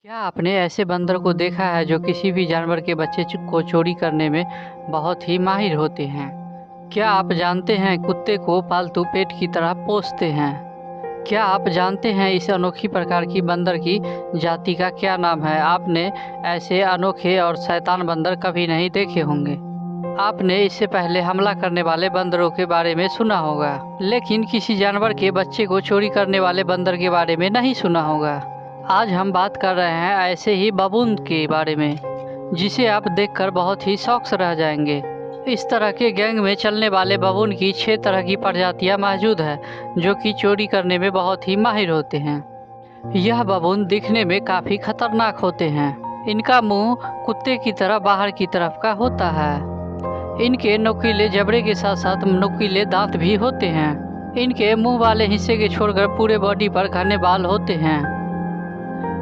क्या आपने ऐसे बंदर को देखा है जो किसी भी जानवर के बच्चे को चोरी करने में बहुत ही माहिर होते हैं? क्या आप जानते हैं कुत्ते को पालतू पेट की तरह पोसते हैं? क्या आप जानते हैं इस अनोखी प्रकार की बंदर की जाति का क्या नाम है? आपने ऐसे अनोखे और शैतान बंदर कभी नहीं देखे होंगे। आपने इससे पहले हमला करने वाले बंदरों के बारे में सुना होगा, लेकिन किसी जानवर के बच्चे को चोरी करने वाले बंदर के बारे में नहीं सुना होगा। आज हम बात कर रहे हैं ऐसे ही बबून के बारे में, जिसे आप देखकर बहुत ही शौक से रह जाएंगे। इस तरह के गैंग में चलने वाले बबून की 6 तरह की प्रजातियां मौजूद है, जो कि चोरी करने में बहुत ही माहिर होते हैं। यह बबून दिखने में काफ़ी खतरनाक होते हैं। इनका मुंह कुत्ते की तरह बाहर की तरफ का होता है। इनके नुकीले जबड़े के साथ साथ नुकीले दांत भी होते हैं। इनके मुंह वाले हिस्से के छोड़कर पूरे बॉडी पर घने बाल होते हैं।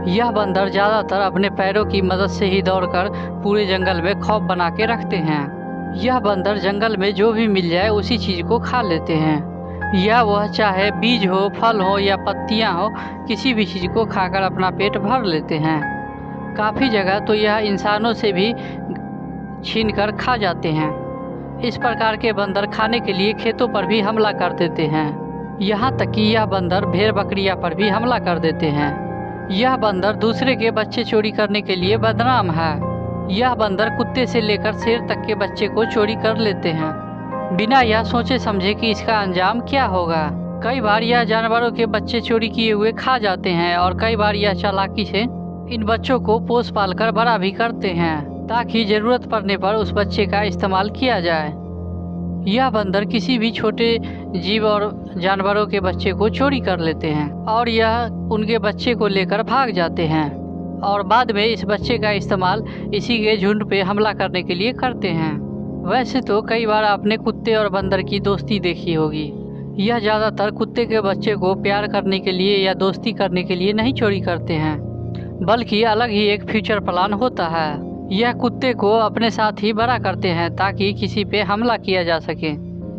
यह बंदर ज़्यादातर अपने पैरों की मदद से ही दौड़कर पूरे जंगल में खौफ बना के रखते हैं। यह बंदर जंगल में जो भी मिल जाए उसी चीज़ को खा लेते हैं। यह वह चाहे बीज हो, फल हो या पत्तियां हो, किसी भी चीज़ को खाकर अपना पेट भर लेते हैं। काफ़ी जगह तो यह इंसानों से भी छीन कर खा जाते हैं। इस प्रकार के बंदर खाने के लिए खेतों पर भी हमला कर देते हैं। यहाँ तक कि यह बंदर भेड़ बकरियाँ पर भी हमला कर देते हैं। यह बंदर दूसरे के बच्चे चोरी करने के लिए बदनाम है। यह बंदर कुत्ते से लेकर शेर तक के बच्चे को चोरी कर लेते हैं, बिना यह सोचे समझे कि इसका अंजाम क्या होगा। कई बार यह जानवरों के बच्चे चोरी किए हुए खा जाते हैं और कई बार यह चालाकी से इन बच्चों को पोस पाल कर बड़ा भी करते हैं, ताकि ज़रूरत पड़ने पर उस बच्चे का इस्तेमाल किया जाए। यह बंदर किसी भी छोटे जीव और जानवरों के बच्चे को चोरी कर लेते हैं और यह उनके बच्चे को लेकर भाग जाते हैं और बाद में इस बच्चे का इस्तेमाल इसी के झुंड पे हमला करने के लिए करते हैं। वैसे तो कई बार आपने कुत्ते और बंदर की दोस्ती देखी होगी। यह ज़्यादातर कुत्ते के बच्चे को प्यार करने के लिए या दोस्ती करने के लिए नहीं चोरी करते हैं, बल्कि अलग ही एक फ्यूचर प्लान होता है। यह कुत्ते को अपने साथ ही बड़ा करते हैं ताकि किसी पे हमला किया जा सके।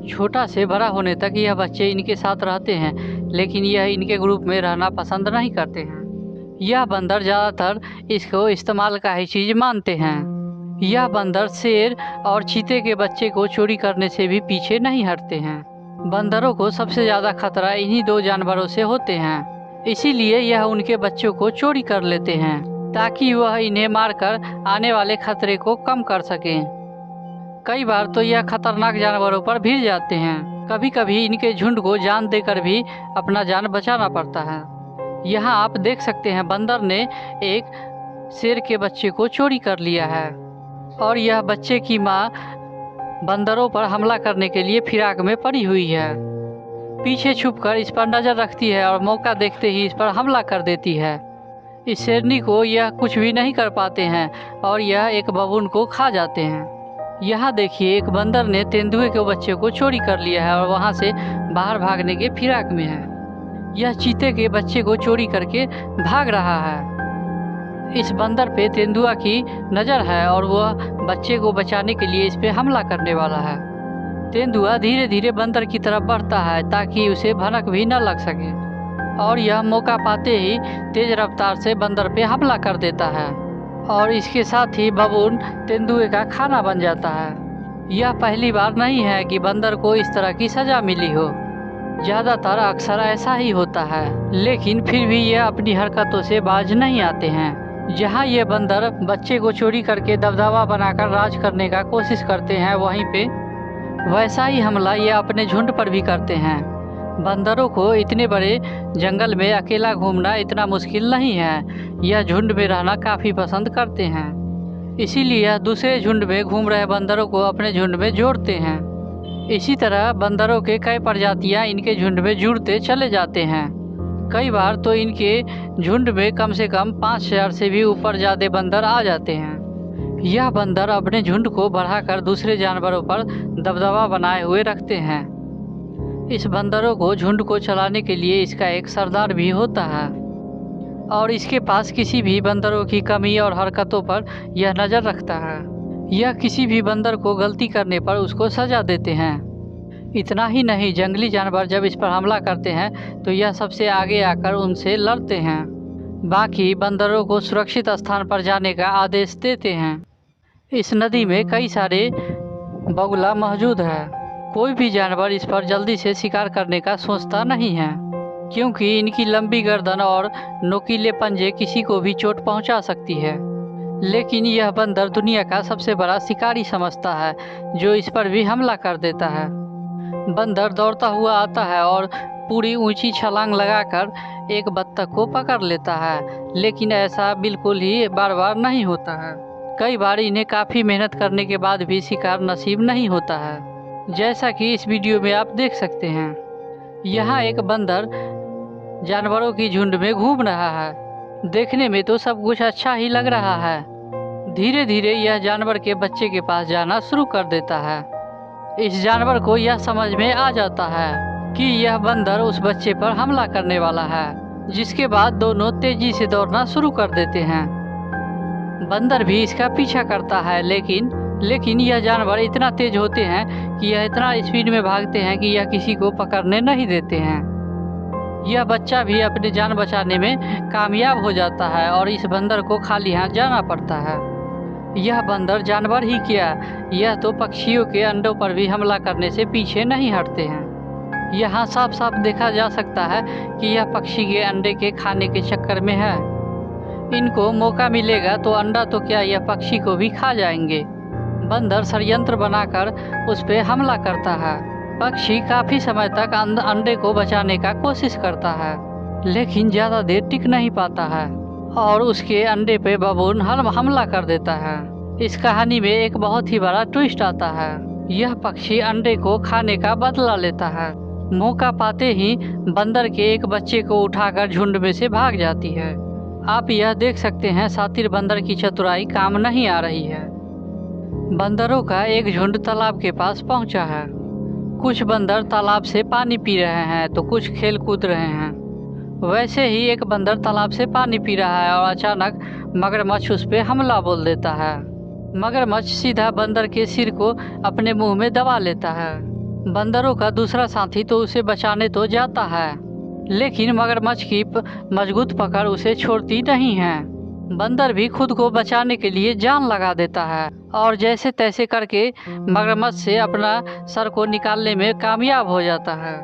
छोटा से बड़ा होने तक यह बच्चे इनके साथ रहते हैं, लेकिन यह इनके ग्रुप में रहना पसंद नहीं करते हैं। यह बंदर ज़्यादातर इसको इस्तेमाल का ही चीज़ मानते हैं। यह बंदर शेर और चीते के बच्चे को चोरी करने से भी पीछे नहीं हटते हैं। बंदरों को सबसे ज़्यादा खतरा इन्हीं 2 जानवरों से होते हैं, इसीलिए यह उनके बच्चों को चोरी कर लेते हैं ताकि वह इन्हें मारकर आने वाले खतरे को कम कर सकें। कई बार तो यह खतरनाक जानवरों पर भिड़ जाते हैं। कभी कभी इनके झुंड को जान देकर भी अपना जान बचाना पड़ता है। यहाँ आप देख सकते हैं बंदर ने एक शेर के बच्चे को चोरी कर लिया है और यह बच्चे की माँ बंदरों पर हमला करने के लिए फिराक में पड़ी हुई है। पीछे छुपकर इस पर नज़र रखती है और मौका देखते ही इस पर हमला कर देती है। इस शेरनी को यह कुछ भी नहीं कर पाते हैं और यह एक बबून को खा जाते हैं। यहाँ देखिए, एक बंदर ने तेंदुए के बच्चे को चोरी कर लिया है और वहाँ से बाहर भागने के फिराक में है। यह चीते के बच्चे को चोरी करके भाग रहा है। इस बंदर पे तेंदुआ की नज़र है और वह बच्चे को बचाने के लिए इस पे हमला करने वाला है। तेंदुआ धीरे धीरे बंदर की तरफ बढ़ता है ताकि उसे भनक भी न लग सके और यह मौका पाते ही तेज रफ्तार से बंदर पे हमला कर देता है और इसके साथ ही बबून तेंदुए का खाना बन जाता है। यह पहली बार नहीं है कि बंदर को इस तरह की सज़ा मिली हो। ज़्यादातर अक्सर ऐसा ही होता है, लेकिन फिर भी यह अपनी हरकतों से बाज नहीं आते हैं। जहाँ ये बंदर बच्चे को चोरी करके दबदबा बनाकर राज करने का कोशिश करते हैं, वहीं पे वैसा ही हमला ये अपने झुंड पर भी करते हैं। बंदरों को इतने बड़े जंगल में अकेला घूमना इतना मुश्किल नहीं है। यह झुंड में रहना काफ़ी पसंद करते हैं, इसीलिए यह दूसरे झुंड में घूम रहे बंदरों को अपने झुंड में जोड़ते हैं। इसी तरह बंदरों के कई प्रजातियां इनके झुंड में जुड़ते चले जाते हैं। कई बार तो इनके झुंड में कम से कम 5000 से भी ऊपर ज़्यादा बंदर आ जाते हैं। यह बंदर अपने झुंड को बढ़ाकर दूसरे जानवरों पर दबदबा बनाए हुए रखते हैं। इस बंदरों को झुंड को चलाने के लिए इसका एक सरदार भी होता है और इसके पास किसी भी बंदरों की कमी और हरकतों पर यह नज़र रखता है। यह किसी भी बंदर को गलती करने पर उसको सज़ा देते हैं। इतना ही नहीं, जंगली जानवर जब इस पर हमला करते हैं तो यह सबसे आगे आकर उनसे लड़ते हैं। बाकी बंदरों को सुरक्षित स्थान पर जाने का आदेश देते हैं। इस नदी में कई सारे बगुला मौजूद है। कोई भी जानवर इस पर जल्दी से शिकार करने का सोचता नहीं है, क्योंकि इनकी लंबी गर्दन और नोकीले पंजे किसी को भी चोट पहुंचा सकती है। लेकिन यह बंदर दुनिया का सबसे बड़ा शिकारी समझता है, जो इस पर भी हमला कर देता है। बंदर दौड़ता हुआ आता है और पूरी ऊंची छलांग लगाकर एक बत्तख को पकड़ लेता है, लेकिन ऐसा बिल्कुल ही बार बार नहीं होता है। कई बार इन्हें काफ़ी मेहनत करने के बाद भी शिकार नसीब नहीं होता है, जैसा कि इस वीडियो में आप देख सकते हैं। यहाँ एक बंदर जानवरों की झुंड में घूम रहा है। देखने में तो सब कुछ अच्छा ही लग रहा है। धीरे धीरे यह जानवर के बच्चे के पास जाना शुरू कर देता है। इस जानवर को यह समझ में आ जाता है कि यह बंदर उस बच्चे पर हमला करने वाला है, जिसके बाद दोनों तेजी से दौड़ना शुरू कर देते हैं। बंदर भी इसका पीछा करता है, लेकिन यह जानवर इतना तेज होते हैं कि यह इतना स्पीड में भागते हैं कि यह किसी को पकड़ने नहीं देते हैं। यह बच्चा भी अपनी जान बचाने में कामयाब हो जाता है और इस बंदर को खाली हाथ जाना पड़ता है। यह बंदर जानवर ही क्या, यह तो पक्षियों के अंडों पर भी हमला करने से पीछे नहीं हटते हैं। यहाँ साफ साफ देखा जा सकता है कि यह पक्षी के अंडे के खाने के चक्कर में है। इनको मौका मिलेगा तो अंडा तो क्या, यह पक्षी को भी खा जाएंगे। बंदर षड्यंत्र बनाकर उस पर हमला करता है। पक्षी काफ़ी समय तक अंडे को बचाने का कोशिश करता है, लेकिन ज़्यादा देर टिक नहीं पाता है और उसके अंडे पे बबून हमला कर देता है। इस कहानी में एक बहुत ही बड़ा ट्विस्ट आता है। यह पक्षी अंडे को खाने का बदला लेता है। मौका पाते ही बंदर के एक बच्चे को उठाकर झुंड में से भाग जाती है। आप यह देख सकते हैं शातिर बंदर की चतुराई काम नहीं आ रही है। बंदरों का एक झुंड तालाब के पास पहुंचा है। कुछ बंदर तालाब से पानी पी रहे हैं तो कुछ खेल कूद रहे हैं। वैसे ही एक बंदर तालाब से पानी पी रहा है और अचानक मगरमच्छ उस पर हमला बोल देता है। मगरमच्छ सीधा बंदर के सिर को अपने मुंह में दबा लेता है। बंदरों का दूसरा साथी तो उसे बचाने तो जाता है, लेकिन मगरमच्छ की मजबूत पकड़ उसे छोड़ती नहीं है। बंदर भी खुद को बचाने के लिए जान लगा देता है और जैसे तैसे करके मगरमच्छ से अपना सर को निकालने में कामयाब हो जाता है।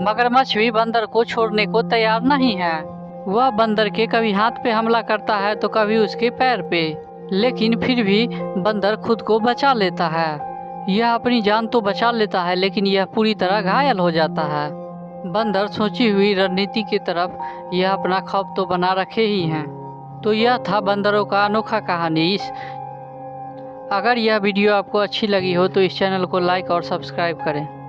मगरमच्छ भी बंदर को छोड़ने को तैयार नहीं है। वह बंदर के कभी हाथ पे हमला करता है तो कभी उसके पैर पे, लेकिन फिर भी बंदर खुद को बचा लेता है। यह अपनी जान तो बचा लेता है, लेकिन यह पूरी तरह घायल हो जाता है। बंदर सोची हुई रणनीति की तरफ यह अपना खौफ तो बना रखे ही हैं। तो यह था बंदरों का अनोखा कहानी। अगर यह वीडियो आपको अच्छी लगी हो तो इस चैनल को लाइक और सब्सक्राइब करें।